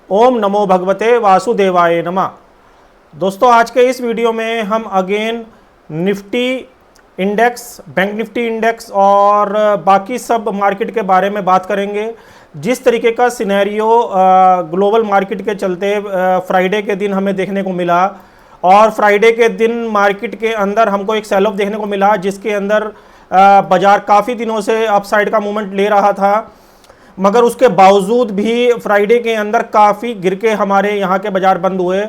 ओम नमो भगवते वासुदेवाय नमः। दोस्तों, आज के इस वीडियो में हम again Nifty index, bank Nifty index और बाकी सब मार्केट के बारे में बात करेंगे। जिस तरीके का सिनेरियो ग्लोबल मार्केट के चलते फ्राइडे के दिन हमें देखने को मिला और फ्राइडे के दिन मार्केट के अंदर हमको एक सेल ऑफ देखने को मिला, जिसके अंदर बाजार काफ़ी दिनों से अपसाइड का मूवमेंट ले रहा था, मगर उसके बावजूद भी फ्राइडे के अंदर काफ़ी गिर के हमारे यहाँ के बाज़ार बंद हुए।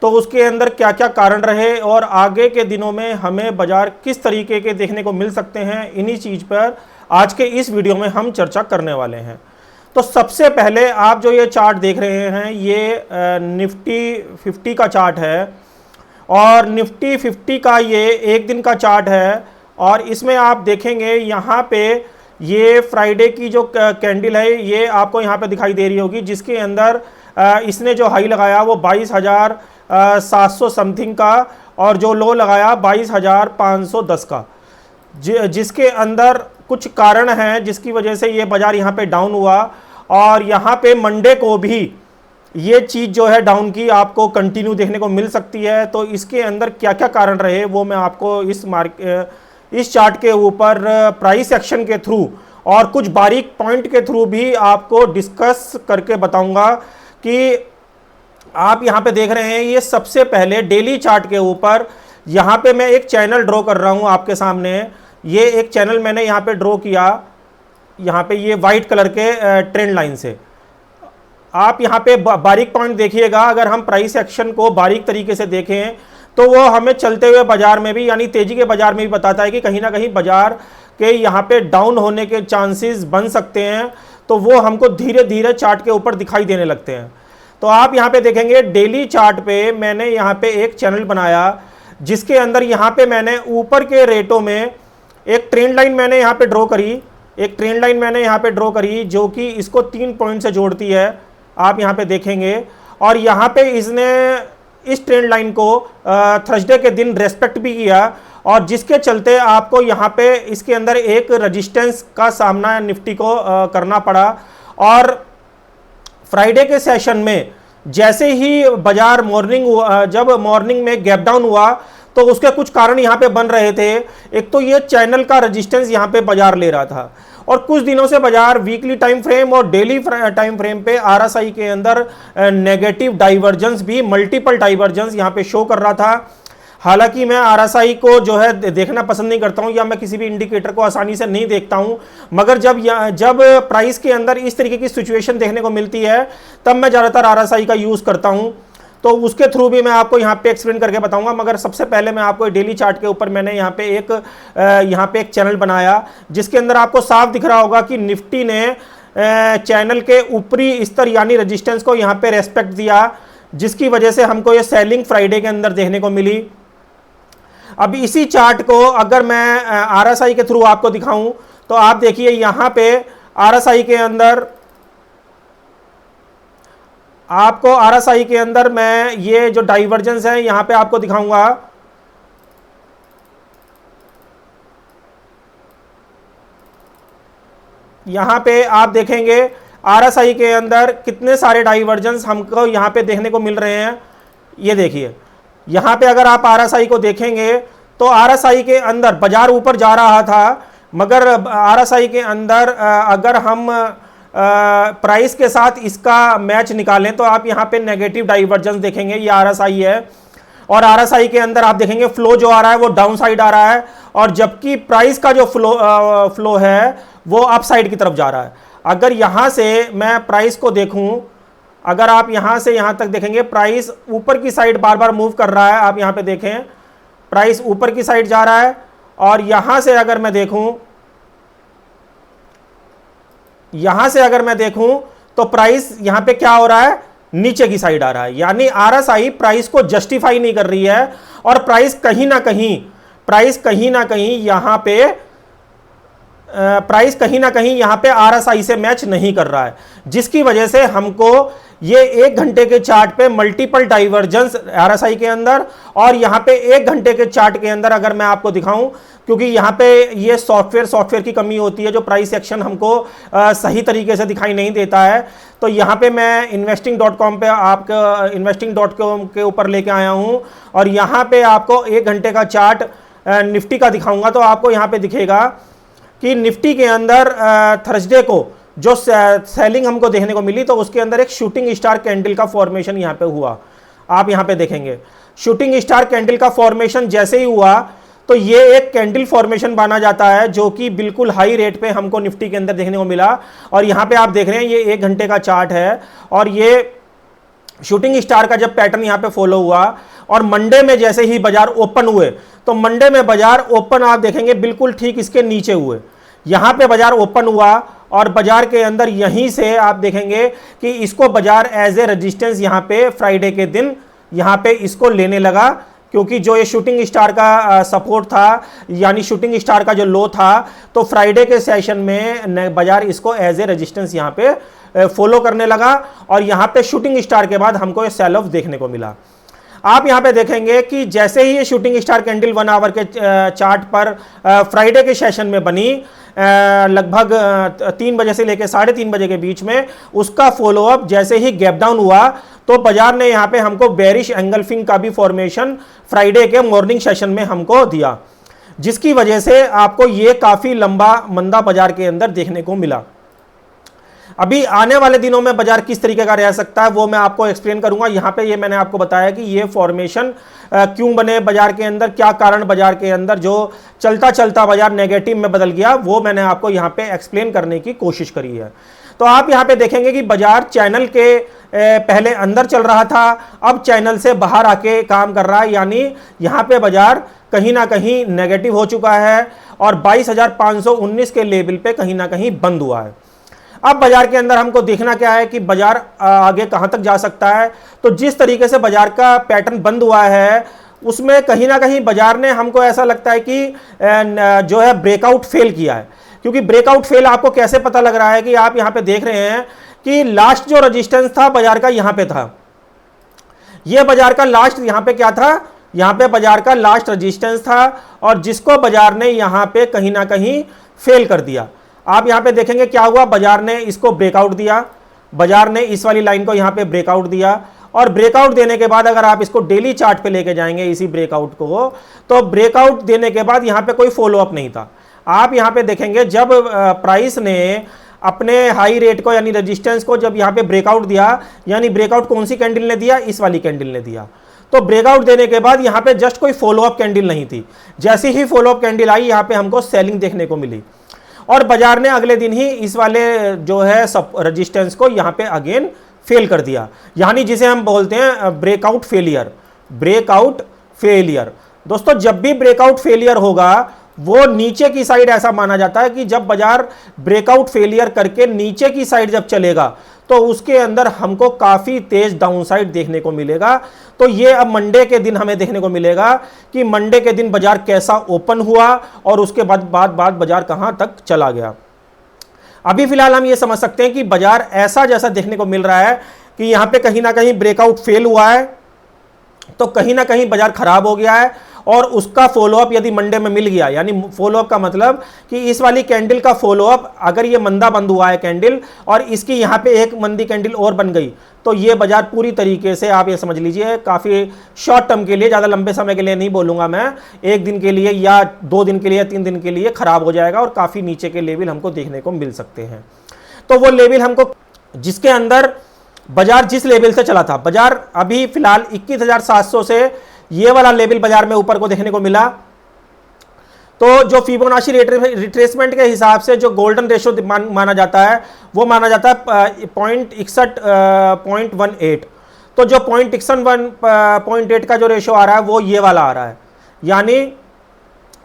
तो उसके अंदर क्या क्या कारण रहे और आगे के दिनों में हमें बाज़ार किस तरीके के देखने को मिल सकते हैं, इन्हीं चीज़ पर आज के इस वीडियो में हम चर्चा करने वाले हैं। तो सबसे पहले आप जो ये चार्ट देख रहे हैं, ये निफ्टी 50 का चार्ट है और निफ्टी 50 का ये एक दिन का चार्ट है। और इसमें आप देखेंगे यहाँ पे ये फ्राइडे की जो कैंडल है ये आपको यहाँ पे दिखाई दे रही होगी, जिसके अंदर इसने जो हाई लगाया वो 22,700 समथिंग का और जो लो लगाया 22,510 का, जिसके अंदर कुछ कारण हैं जिसकी वजह से ये बाजार यहाँ पे डाउन हुआ। और यहाँ पे मंडे को भी ये चीज़ जो है डाउन की आपको कंटिन्यू देखने को मिल सकती है। तो इसके अंदर क्या क्या कारण रहे वो मैं आपको इस चार्ट के ऊपर प्राइस एक्शन के थ्रू और कुछ बारीक पॉइंट के थ्रू भी आपको डिस्कस करके बताऊंगा। कि आप यहाँ पे देख रहे हैं, ये सबसे पहले डेली चार्ट के ऊपर यहाँ पे मैं एक चैनल ड्रॉ कर रहा हूँ आपके सामने। ये एक चैनल मैंने यहाँ पे ड्रॉ किया, यहाँ पे ये वाइट कलर के ट्रेंड लाइन से। आप यहाँ पे बारीक पॉइंट देखिएगा। अगर हम प्राइस एक्शन को बारीक तरीके से देखें तो वो हमें चलते हुए बाजार में भी, यानी तेजी के बाजार में भी बताता है कि कहीं ना कहीं बाजार के यहाँ पे डाउन होने के चांसेस बन सकते हैं। तो वो हमको धीरे धीरे चार्ट के ऊपर दिखाई देने लगते हैं। तो आप यहाँ पे देखेंगे डेली चार्ट पे मैंने यहाँ पे एक चैनल बनाया, जिसके अंदर यहाँ पे मैंने ऊपर के रेटों में एक ट्रेंड लाइन मैंने यहाँ पे ड्रॉ करी, जो कि इसको 3 पॉइंट से जोड़ती है। आप यहाँ पे देखेंगे और यहाँ पे इसने इस ट्रेंड लाइन को थर्सडे के दिन रेस्पेक्ट भी किया और जिसके चलते आपको यहाँ पे इसके अंदर एक रेजिस्टेंस का सामना निफ्टी को करना पड़ा। और फ्राइडे के सेशन में जैसे ही बाजार जब मॉर्निंग में गैप डाउन हुआ तो उसके कुछ कारण यहाँ पे बन रहे थे। एक तो ये चैनल का रेजिस्टेंस यहाँ पे बाजार ले रहा था और कुछ दिनों से बाजार वीकली टाइम फ्रेम और डेली टाइम फ्रेम पे आरएसआई के अंदर नेगेटिव डाइवर्जेंस भी, मल्टीपल डाइवर्जेंस यहाँ पे शो कर रहा था। हालांकि मैं आरएसआई को जो है देखना पसंद नहीं करता हूँ या मैं किसी भी इंडिकेटर को आसानी से नहीं देखता हूँ, मगर जब प्राइस के अंदर इस तरीके की सिचुएशन देखने को मिलती है तब मैं ज़्यादातर आरएसआई का यूज़ करता हूँ। तो उसके थ्रू भी मैं आपको यहाँ पे एक्सप्लेन करके बताऊंगा। मगर सबसे पहले मैं आपको डेली चार्ट के ऊपर मैंने यहाँ पे एक चैनल बनाया, जिसके अंदर आपको साफ दिख रहा होगा कि निफ्टी ने चैनल के ऊपरी स्तर यानी रेजिस्टेंस को यहाँ पे रेस्पेक्ट दिया, जिसकी वजह से हमको ये सेलिंग फ्राइडे के अंदर देखने को मिली। अब इसी चार्ट को अगर मैं आरएसआई के थ्रू आपको दिखाऊं तो आप देखिए यहाँ पे आरएसआई के अंदर मैं ये जो डाइवर्जेंस है यहाँ पे आपको दिखाऊंगा। यहाँ पे आप देखेंगे आरएसआई के अंदर कितने सारे डाइवर्जेंस हमको यहाँ पे देखने को मिल रहे हैं। ये देखिए यहाँ पे अगर आप आरएसआई को देखेंगे तो आरएसआई के अंदर बाजार ऊपर जा रहा था, मगर आरएसआई के अंदर अगर हम प्राइस के साथ इसका मैच निकालें तो आप यहाँ पे नेगेटिव डाइवर्जेंस देखेंगे। ये आरएसआई है और आरएसआई के अंदर आप देखेंगे फ्लो जो आ रहा है वो डाउन साइड आ रहा है, और जबकि प्राइस का जो फ्लो है वो अप साइड की तरफ जा रहा है। अगर यहाँ से मैं प्राइस को देखूं, अगर आप यहाँ से यहाँ तक देखेंगे प्राइस ऊपर की साइड बार बार मूव कर रहा है। आप यहाँ पे देखें प्राइस ऊपर की साइड जा रहा है और यहाँ से अगर मैं देखूं तो प्राइस यहाँ पे क्या हो रहा है, नीचे की साइड आ रहा है। यानी आरएसआई प्राइस को जस्टिफाई नहीं कर रही है और प्राइस कहीं ना कहीं यहाँ पे प्राइस कहीं ना कहीं यहाँ पे RSI से मैच नहीं कर रहा है, जिसकी वजह से हमको ये 1 घंटे के चार्ट पे मल्टीपल डाइवर्जेंस RSI के अंदर और यहाँ पे 1 घंटे के चार्ट के अंदर अगर मैं आपको दिखाऊं, क्योंकि यहाँ पे ये सॉफ्टवेयर की कमी होती है, जो प्राइस एक्शन हमको सही तरीके से दिखाई नहीं देता है। तो यहाँ पे मैं investing.com पे आपका investing.com के ऊपर लेके आया हूँ और यहाँ पे आपको 1 घंटे का चार्ट निफ्टी का दिखाऊंगा। तो आपको यहाँ पे दिखेगा कि निफ्टी के अंदर थर्सडे को जो सेलिंग हमको देखने को मिली, तो उसके अंदर एक शूटिंग स्टार कैंडल का फॉर्मेशन यहाँ पे हुआ। आप यहाँ पे देखेंगे शूटिंग स्टार कैंडल का फॉर्मेशन जैसे ही हुआ तो ये एक कैंडल फॉर्मेशन माना जाता है, जो कि बिल्कुल हाई रेट पे हमको निफ्टी के अंदर देखने को मिला। और यहाँ पे आप देख रहे हैं ये 1 घंटे का चार्ट है और ये शूटिंग स्टार का जब पैटर्न यहाँ पे फॉलो हुआ और मंडे में जैसे ही बाजार ओपन हुए, तो मंडे में बाजार ओपन आप देखेंगे बिल्कुल ठीक इसके नीचे हुए। यहाँ पे बाजार ओपन हुआ और बाजार के अंदर यहीं से आप देखेंगे कि इसको बाजार एज ए रेजिस्टेंस यहाँ पे फ्राइडे के दिन यहाँ पे इसको लेने लगा, क्योंकि जो ये शूटिंग स्टार का सपोर्ट था, यानी शूटिंग स्टार का जो लो था, तो फ्राइडे के सेशन में बाजार इसको एज ए रेजिस्टेंस यहाँ पे फॉलो करने लगा और यहाँ पे शूटिंग स्टार के बाद हमको ये सेल ऑफ देखने को मिला। आप यहाँ पे देखेंगे कि जैसे ही ये शूटिंग स्टार कैंडल 1 आवर के चार्ट पर फ्राइडे के सेशन में बनी, लगभग 3 बजे से लेकर 3:30 बजे के बीच में, उसका फॉलोअप जैसे ही गैप डाउन हुआ तो बाजार ने यहाँ पे हमको बेरिश एंगल्फिंग का भी फॉर्मेशन फ्राइडे के मॉर्निंग सेशन में हमको दिया, जिसकी वजह से आपको ये काफ़ी लंबा मंदा बाजार के अंदर देखने को मिला। अभी आने वाले दिनों में बाजार किस तरीके का रह सकता है वो मैं आपको एक्सप्लेन करूंगा। यहाँ पे ये मैंने आपको बताया कि ये फॉर्मेशन क्यों बने बाजार के अंदर, क्या कारण बाजार के अंदर जो चलता चलता बाजार नेगेटिव में बदल गया, वो मैंने आपको यहाँ पे एक्सप्लेन करने की कोशिश करी है। तो आप यहाँ पे देखेंगे कि बाजार चैनल के पहले अंदर चल रहा था, अब चैनल से बाहर आके काम कर रहा है, यानी यहाँ पे बाजार कहीं ना कहीं नेगेटिव हो चुका है और 22,519 के लेवल पे कहीं ना कहीं बंद हुआ है। अब बाजार के अंदर हमको देखना क्या है कि बाजार आगे कहां तक जा सकता है। तो जिस तरीके से बाजार का पैटर्न बंद हुआ है, उसमें कहीं ना कहीं बाजार ने, हमको ऐसा लगता है कि जो है ब्रेकआउट फेल किया है। क्योंकि ब्रेकआउट फेल आपको कैसे पता लग रहा है कि आप यहां पे देख रहे हैं कि लास्ट जो रेजिस्टेंस था बाजार का यहां पे था, यह बाजार का लास्ट यहां पे क्या था, यहां पे बाजार का लास्ट रेजिस्टेंस था और जिसको बाजार ने यहां पे कहीं ना कहीं फेल कर दिया। आप यहां पे देखेंगे क्या हुआ, बाजार ने इसको ब्रेकआउट दिया, बाजार ने इस वाली लाइन को यहां पे ब्रेकआउट दिया और ब्रेकआउट देने के बाद अगर आप इसको डेली चार्ट पे लेके जाएंगे इसी ब्रेकआउट को, तो ब्रेकआउट देने के बाद यहां पे कोई फॉलोअप नहीं था। आप यहां पे देखेंगे जब प्राइस ने अपने हाई रेट को यानी रेजिस्टेंस को जब यहां पे ब्रेकआउट दिया, यानी ब्रेकआउट कौन सी कैंडल ने दिया, इस वाली कैंडल ने दिया। तो ब्रेकआउट देने के बाद यहां पे जस्ट कोई फॉलोअप कैंडल नहीं थी, जैसे ही फॉलोअप कैंडल आई यहां पे हमको सेलिंग देखने को मिली और बाजार ने अगले दिन ही इस वाले जो है सब रेजिस्टेंस को यहां पे अगेन फेल कर दिया, यानी जिसे हम बोलते हैं ब्रेकआउट फेलियर। ब्रेकआउट फेलियर दोस्तों, जब भी ब्रेकआउट फेलियर होगा वो नीचे की साइड, ऐसा माना जाता है कि जब बाजार ब्रेकआउट फेलियर करके नीचे की साइड जब चलेगा तो उसके अंदर हमको काफी तेज डाउनसाइड देखने को मिलेगा। तो ये अब मंडे के दिन हमें देखने को मिलेगा कि मंडे के दिन बाजार कैसा ओपन हुआ और उसके बाद बाजार कहां तक चला गया। अभी फिलहाल हम ये समझ सकते हैं कि बाजार ऐसा जैसा देखने को मिल रहा है कि यहां पे कहीं ना कहीं ब्रेकआउट फेल हुआ है, तो कहीं ना कहीं बाजार खराब हो गया है और उसका फॉलोअप यदि मंडे में मिल गया, यानी फॉलोअप का मतलब कि इस वाली कैंडल का फॉलोअप, अगर ये मंदा बंद हुआ है कैंडल और इसकी यहाँ पे एक मंदी कैंडल और बन गई, तो ये बाजार पूरी तरीके से आप ये समझ लीजिए काफ़ी शॉर्ट टर्म के लिए, ज़्यादा लंबे समय के लिए नहीं बोलूँगा मैं, 1 दिन के लिए या 2 दिन के लिए या 3 दिन के लिए खराब हो जाएगा और काफ़ी नीचे के लेवल हमको देखने को मिल सकते हैं। तो वो लेवल हमको, जिसके अंदर बाजार जिस लेवल से चला था, बाजार अभी फिलहाल 21,700 से ये वाला लेवल बाजार में ऊपर को देखने को मिला। तो जो फिबोनाची रिट्रेसमेंट के हिसाब से जो गोल्डन रेशो माना जाता है वो माना जाता है 0.18। तो जो 0.8 का जो रेशो आ रहा है वो ये वाला आ रहा है, यानी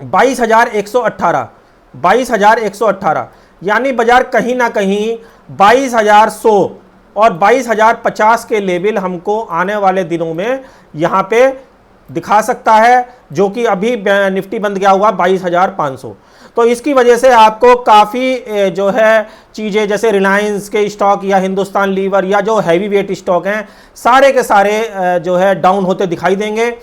22,118, यानी बाजार कहीं ना कहीं 22,100 और 22,050 के लेवल हमको आने वाले दिनों में यहां पे दिखा सकता है, जो कि अभी निफ्टी बंद गया हुआ 22,500। तो इसकी वजह से आपको काफ़ी जो है चीज़ें जैसे रिलायंस के स्टॉक या हिंदुस्तान लीवर या जो हैवी वेट स्टॉक हैं सारे के सारे जो है डाउन होते दिखाई देंगे।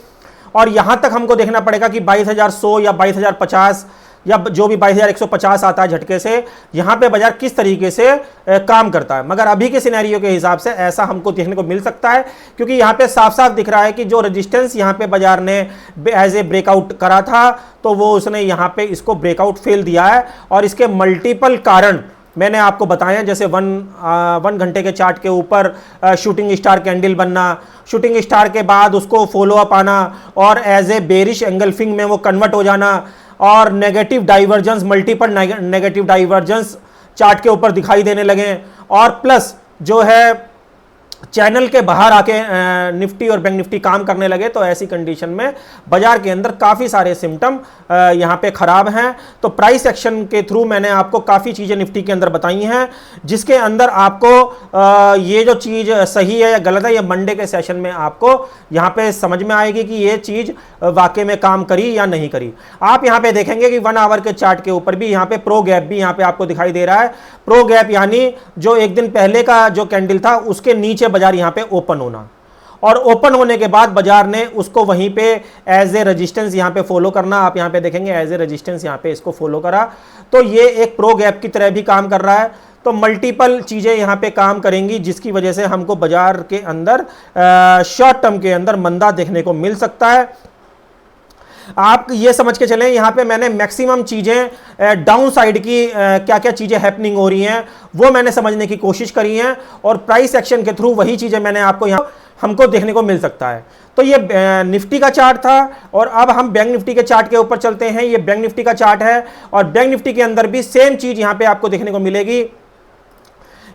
और यहां तक हमको देखना पड़ेगा कि 22,100 या 22,050 या जो भी 22,150 आता है झटके से, यहां पे बाजार किस तरीके से काम करता है। मगर अभी के सिनेरियो के हिसाब से ऐसा हमको देखने को मिल सकता है, क्योंकि यहां पे साफ साफ दिख रहा है कि जो रेजिस्टेंस यहां पे बाजार ने एज ए ब्रेकआउट करा था, तो वो उसने यहां पे इसको ब्रेकआउट फेल दिया है। और इसके मल्टीपल कारण मैंने आपको बताया, जैसे वन घंटे के चार्ट के ऊपर शूटिंग स्टार कैंडल बनना, शूटिंग स्टार के बाद उसको फॉलो अप आना और एज ए बेरिश एंगल्फिंग में वो कन्वर्ट हो जाना, और negative divergence, multiple negative divergence chart के ऊपर दिखाई देने लगे। और प्लस जो है चैनल के बाहर आके निफ्टी और बैंक निफ्टी काम करने लगे, तो ऐसी कंडीशन में बाजार के अंदर काफ़ी सारे सिम्टम यहाँ पे खराब हैं। तो प्राइस एक्शन के थ्रू मैंने आपको काफ़ी चीज़ें निफ्टी के अंदर बताई हैं, जिसके अंदर आपको ये जो चीज़ सही है या गलत है, ये मंडे के सेशन में आपको यहाँ पे समझ में आएगी कि ये चीज़ वाकई में काम करी या नहीं करी। आप यहाँ पे देखेंगे कि 1 आवर के चार्ट के ऊपर भी यहाँ पे प्रो गैप भी यहाँ पे आपको दिखाई दे रहा है। प्रो गैप यानी जो एक दिन पहले का जो कैंडल था उसके नीचे बाजार यहां पे ओपन होना, और ओपन होने के बाद बाजार ने उसको वहीं पे एज ए रेजिस्टेंस यहां पे फॉलो करना। आप यहां पे देखेंगे एज ए रेजिस्टेंस यहां पे इसको फॉलो करा, तो ये एक प्रो गैप की तरह भी काम कर रहा है। तो मल्टीपल चीजें यहां पे काम करेंगी, जिसकी वजह से हमको बाजार के अंदर शॉर्ट टर्म के अंदर मंदा देखने को मिल सकता है। आप ये समझ के चलें, यहाँ पे मैंने मैक्सिमम चीज़ें डाउन साइड की क्या क्या चीज़ें हैपनिंग हो रही हैं वो मैंने समझने की कोशिश करी हैं, और प्राइस एक्शन के थ्रू वही चीज़ें मैंने आपको यहाँ हमको देखने को मिल सकता है। तो ये निफ्टी का चार्ट था, और अब हम बैंक निफ्टी के चार्ट के ऊपर चलते हैं। ये बैंक निफ्टी का चार्ट है, और बैंक निफ्टी के अंदर भी सेम चीज़ यहाँ पे आपको देखने को मिलेगी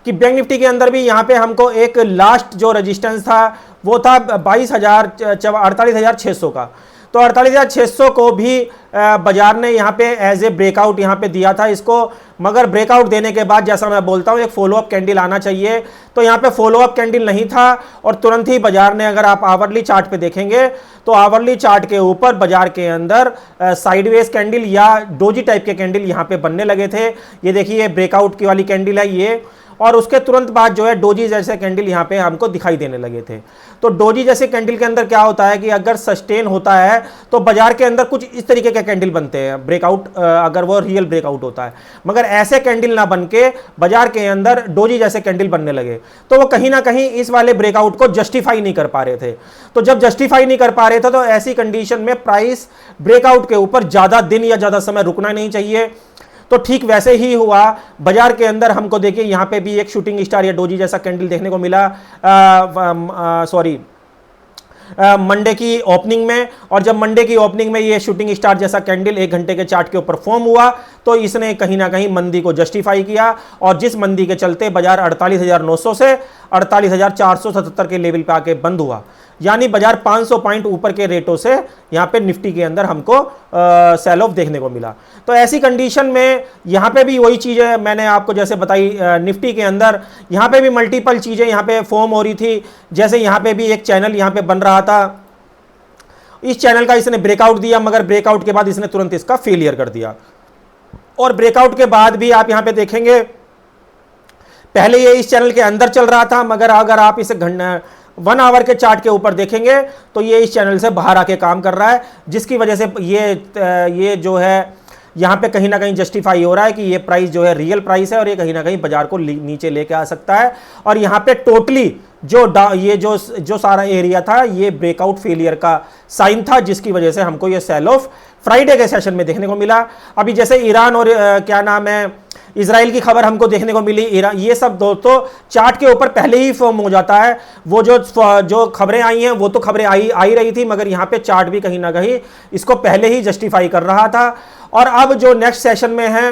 कि बैंक निफ्टी के अंदर भी यहाँ पे हमको एक लास्ट जो रेजिस्टेंस था वो था 48,600 का। तो 48,600 को भी बाजार ने यहाँ पे एज ए ब्रेकआउट यहाँ पे दिया था इसको, मगर ब्रेकआउट देने के बाद जैसा मैं बोलता हूँ एक फॉलोअप कैंडल आना चाहिए, तो यहाँ पे फॉलोअप कैंडल नहीं था, और तुरंत ही बाजार ने, अगर आप आवरली चार्ट पे देखेंगे तो आवरली चार्ट के ऊपर बाजार के अंदर साइडवेज कैंडल या डोजी टाइप के कैंडल यहाँ पे बनने लगे थे। ये देखिए ब्रेकआउट की वाली कैंडल है ये, और उसके तुरंत बाद जो है डोजी जैसे कैंडल यहाँ पे हमको दिखाई देने लगे थे। तो डोजी जैसे कैंडल के अंदर क्या होता है कि अगर सस्टेन होता है तो बाजार के अंदर कुछ इस तरीके के कैंडल बनते हैं, ब्रेकआउट, अगर वो रियल ब्रेकआउट होता है। मगर ऐसे कैंडल ना बन के बाजार के अंदर डोजी जैसे कैंडल बनने लगे, तो वो कहीं ना कहीं इस वाले ब्रेकआउट को जस्टिफाई नहीं कर पा रहे थे। तो जब जस्टिफाई नहीं कर पा रहे थे, तो ऐसी कंडीशन में प्राइस ब्रेकआउट के ऊपर ज्यादा दिन या ज्यादा समय रुकना नहीं चाहिए। तो ठीक वैसे ही हुआ बाजार के अंदर। हमको देखिए यहाँ पे भी एक शूटिंग स्टार या डोजी जैसा कैंडल देखने को मिला मंडे की ओपनिंग में, और जब मंडे की ओपनिंग में ये शूटिंग स्टार जैसा कैंडल 1 घंटे के चार्ट के ऊपर फॉर्म हुआ, तो इसने कहीं ना कहीं मंदी को जस्टिफाई किया, और जिस मंदी के चलते बाजार 48,900 से 48,477 के लेवल पे आके बंद हुआ। यानी बाजार 500 पॉइंट ऊपर के रेटों से यहाँ पे निफ्टी के अंदर हमको सेल ऑफ देखने को मिला। तो ऐसी कंडीशन में यहाँ पे भी वही चीज़ें मैंने आपको जैसे बताई, निफ्टी के अंदर यहाँ पे भी मल्टीपल चीज़ें यहाँ पे फॉर्म हो रही थी। जैसे यहाँ पे भी एक चैनल यहाँ पे बन रहा था, इस चैनल का इसने ब्रेकआउट दिया, मगर ब्रेकआउट के बाद इसने तुरंत इसका फेलियर कर दिया। और ब्रेकआउट के बाद भी आप यहाँ पे देखेंगे, पहले ये इस चैनल के अंदर चल रहा था, मगर अगर आप इसे 1 आवर के चार्ट के ऊपर देखेंगे तो ये इस चैनल से बाहर आके काम कर रहा है, जिसकी वजह से ये जो है यहाँ पे कहीं ना कहीं जस्टिफाई हो रहा है कि ये प्राइस जो है रियल प्राइस है, और ये कहीं ना कहीं बाजार को नीचे लेके आ सकता है। और यहाँ पे टोटली जो सारा एरिया था ये ब्रेकआउट फेलियर का साइन था, जिसकी वजह से हमको ये सेल ऑफ फ्राइडे के सेशन में देखने को मिला। अभी जैसे ईरान और क्या नाम है इजराइल की खबर हमको देखने को मिली, ये सब दोस्तों चार्ट के ऊपर पहले ही फॉर्म हो जाता है। वो जो खबरें आई हैं वो तो खबरें आई रही थी, मगर यहाँ पे चार्ट भी कहीं ना कहीं इसको पहले ही जस्टिफाई कर रहा था। और अब जो नेक्स्ट सेशन में है,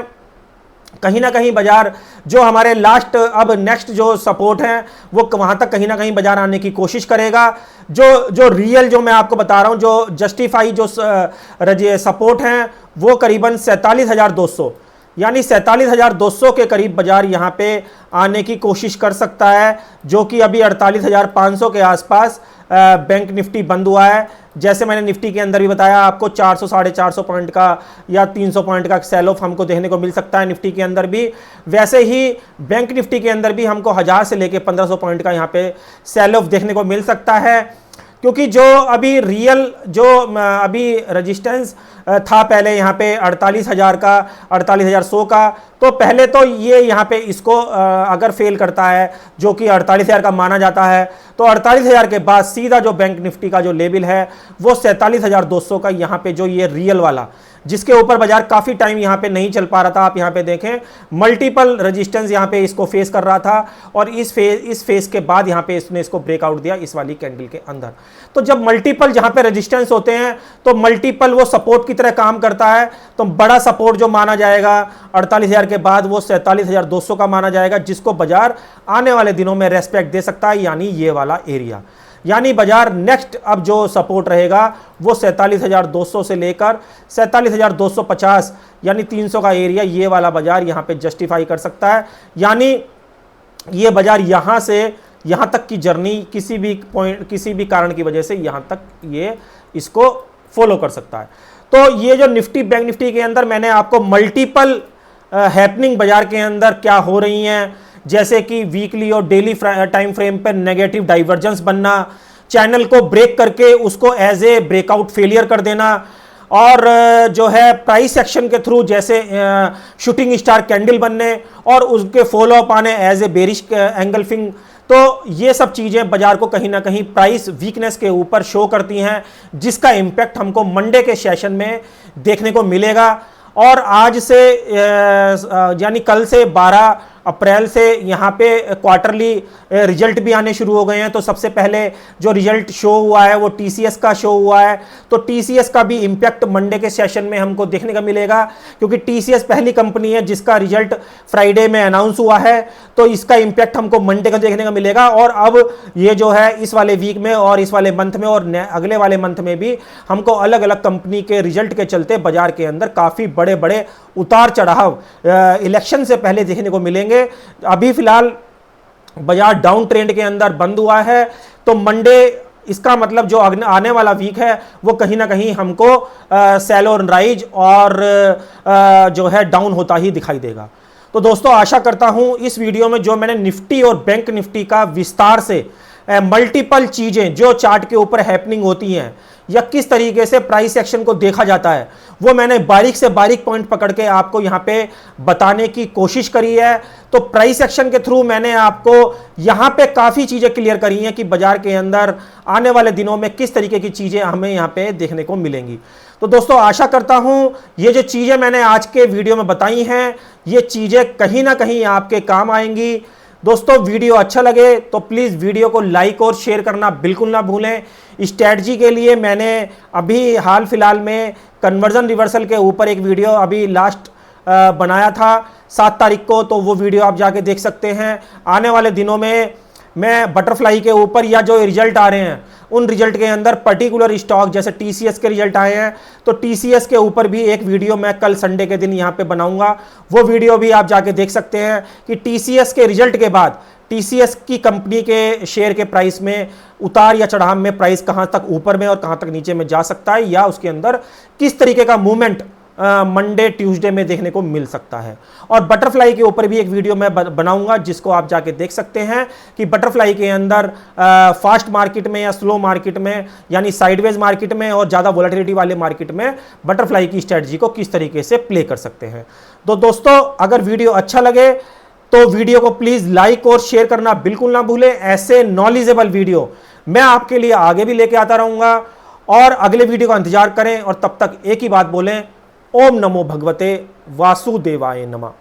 कहीं ना कहीं बाजार जो हमारे अब नेक्स्ट जो सपोर्ट है वो वहां तक कहीं ना कहीं बाजार आने की कोशिश करेगा। जो रियल जो मैं आपको बता रहा हूं, जो जस्टिफाई जो सपोर्ट हैं वो करीबन 47,200 यानी 47,200 के करीब बाजार यहां पे आने की कोशिश कर सकता है, जो कि अभी 48,500 के आसपास बैंक निफ्टी बंद हुआ है। जैसे मैंने निफ्टी के अंदर भी बताया आपको 400 450 पॉइंट का या 300 पॉइंट का सेल ऑफ हमको देखने को मिल सकता है निफ्टी के अंदर भी। वैसे ही बैंक निफ्टी के अंदर भी हमको 1000 से लेके 1500 पॉइंट का यहाँ पे सेल ऑफ देखने को मिल सकता है, क्योंकि जो अभी रियल जो अभी रेजिस्टेंस था पहले यहाँ पे 48,000 का, 48,100 का, तो पहले तो ये यहाँ पे इसको अगर फेल करता है, जो कि 48,000 का माना जाता है, तो 48,000 के बाद सीधा जो बैंक निफ्टी का जो लेवल है वो 47,200 का यहाँ पे जो ये रियल वाला, जिसके ऊपर बाजार काफी टाइम यहाँ पे नहीं चल पा रहा था। आप यहाँ पे देखें मल्टीपल रेजिस्टेंस यहाँ पे इसको फेस कर रहा था, और इस फेस के बाद यहाँ पे इसने इसको ब्रेकआउट दिया इस वाली कैंडल के अंदर। तो जब मल्टीपल जहाँ पे रेजिस्टेंस होते हैं तो मल्टीपल वो सपोर्ट की तरह काम करता है। तो बड़ा सपोर्ट जो माना जाएगा 48,000 के बाद वो 47,200 का माना जाएगा, जिसको बाजार आने वाले दिनों में रेस्पेक्ट दे सकता है, यानी ये वाला एरिया। यानी बाजार नेक्स्ट अब जो सपोर्ट रहेगा वो 47,200 से लेकर 47,250 यानी 300 का एरिया, ये वाला बाजार यहाँ पे जस्टिफाई कर सकता है। यानी ये बाजार यहाँ से यहाँ तक की जर्नी किसी भी कारण की वजह से यहाँ तक ये इसको फॉलो कर सकता है। तो ये जो निफ्टी बैंक निफ्टी के अंदर मैंने आपको मल्टीपल हैपनिंग बाजार के अंदर क्या हो रही हैं, जैसे कि वीकली और डेली टाइम फ्रेम पर नेगेटिव डाइवर्जेंस बनना, चैनल को ब्रेक करके उसको एज ए ब्रेकआउट फेलियर कर देना, और जो है प्राइस एक्शन के थ्रू जैसे शूटिंग स्टार कैंडल बनने और उसके फॉलो अप आने एज ए बेरिश एंगल्फिंग। तो ये सब चीजें बाजार को कहीं ना कहीं प्राइस वीकनेस के ऊपर शो करती हैं, जिसका इंपैक्ट हमको मंडे के सेशन में देखने को मिलेगा। और आज से यानी कल से 12 अप्रैल से यहाँ पे क्वार्टरली रिजल्ट भी आने शुरू हो गए हैं। तो सबसे पहले जो रिजल्ट शो हुआ है वो टीसीएस का शो हुआ है, तो टीसीएस का भी इंपैक्ट मंडे के सेशन में हमको देखने का मिलेगा, क्योंकि टीसीएस पहली कंपनी है जिसका रिजल्ट फ्राइडे में अनाउंस हुआ है, तो इसका इंपैक्ट हमको मंडे का देखने का मिलेगा। और अब ये जो है इस वाले वीक में और इस वाले मंथ में और अगले वाले मंथ में भी हमको अलग अलग कंपनी के रिजल्ट के चलते बाजार के अंदर काफी बड़े बड़े उतार चढ़ाव इलेक्शन से पहले देखने को मिलेंगे। अभी फिलहाल बाजार डाउन ट्रेंड के अंदर बंद हुआ है, तो मंडे इसका मतलब जो आने वाला वीक है वो कहीं ना कहीं हमको सेल और राइज और जो है डाउन होता ही दिखाई देगा। तो दोस्तों आशा करता हूं इस वीडियो में जो मैंने निफ्टी और बैंक निफ्टी का विस्तार से मल्टीपल चीजें जो चार्ट के ऊपर हैपनिंग होती हैं या किस तरीके से प्राइस एक्शन को देखा जाता है, वो मैंने बारीक से बारीक पॉइंट पकड़ के आपको यहां पे बताने की कोशिश करी है। तो प्राइस एक्शन के थ्रू मैंने आपको यहां पे काफी चीजें क्लियर करी हैं कि बाजार के अंदर आने वाले दिनों में किस तरीके की चीजें हमें यहां पे देखने को मिलेंगी। तो दोस्तों आशा करता हूं ये जो चीजें मैंने आज के वीडियो में बताई हैं ये चीजें कहीं ना कहीं आपके काम आएंगी। दोस्तों वीडियो अच्छा लगे तो प्लीज़ वीडियो को लाइक और शेयर करना बिल्कुल ना भूलें। स्ट्रैटेजी के लिए मैंने अभी हाल फिलहाल में कन्वर्जन रिवर्सल के ऊपर एक वीडियो अभी लास्ट बनाया था 7 तारीख को, तो वो वीडियो आप जाके देख सकते हैं। आने वाले दिनों में मैं बटरफ्लाई के ऊपर या जो रिजल्ट आ रहे हैं उन रिजल्ट के अंदर पर्टिकुलर स्टॉक जैसे टीसीएस के रिजल्ट आए हैं तो टीसीएस के ऊपर भी एक वीडियो मैं कल संडे के दिन यहाँ पे बनाऊंगा। वो वीडियो भी आप जाके देख सकते हैं कि टीसीएस के रिजल्ट के बाद टीसीएस की कंपनी के शेयर के प्राइस में उतार या चढ़ाव में प्राइस कहां तक ऊपर में और कहां तक नीचे में जा सकता है, या उसके अंदर किस तरीके का मूवमेंट मंडे ट्यूसडे में देखने को मिल सकता है। और बटरफ्लाई के ऊपर भी एक वीडियो मैं बनाऊंगा जिसको आप जाके देख सकते हैं कि बटरफ्लाई के अंदर फास्ट मार्केट में या स्लो मार्केट में यानी साइडवेज मार्केट में और ज़्यादा वोलेटिलिटी वाले मार्केट में बटरफ्लाई की स्ट्रेटजी को किस तरीके से प्ले कर सकते हैं। तो दोस्तों अगर वीडियो अच्छा लगे तो वीडियो को प्लीज़ लाइक और शेयर करना बिल्कुल ना भूलें। ऐसे नॉलेजेबल वीडियो मैं आपके लिए आगे भी लेके आता रहूँगा और अगले वीडियो का इंतजार करें। और तब तक एक ही बात बोलें, ओम नमो भगवते वासुदेवाय नमः।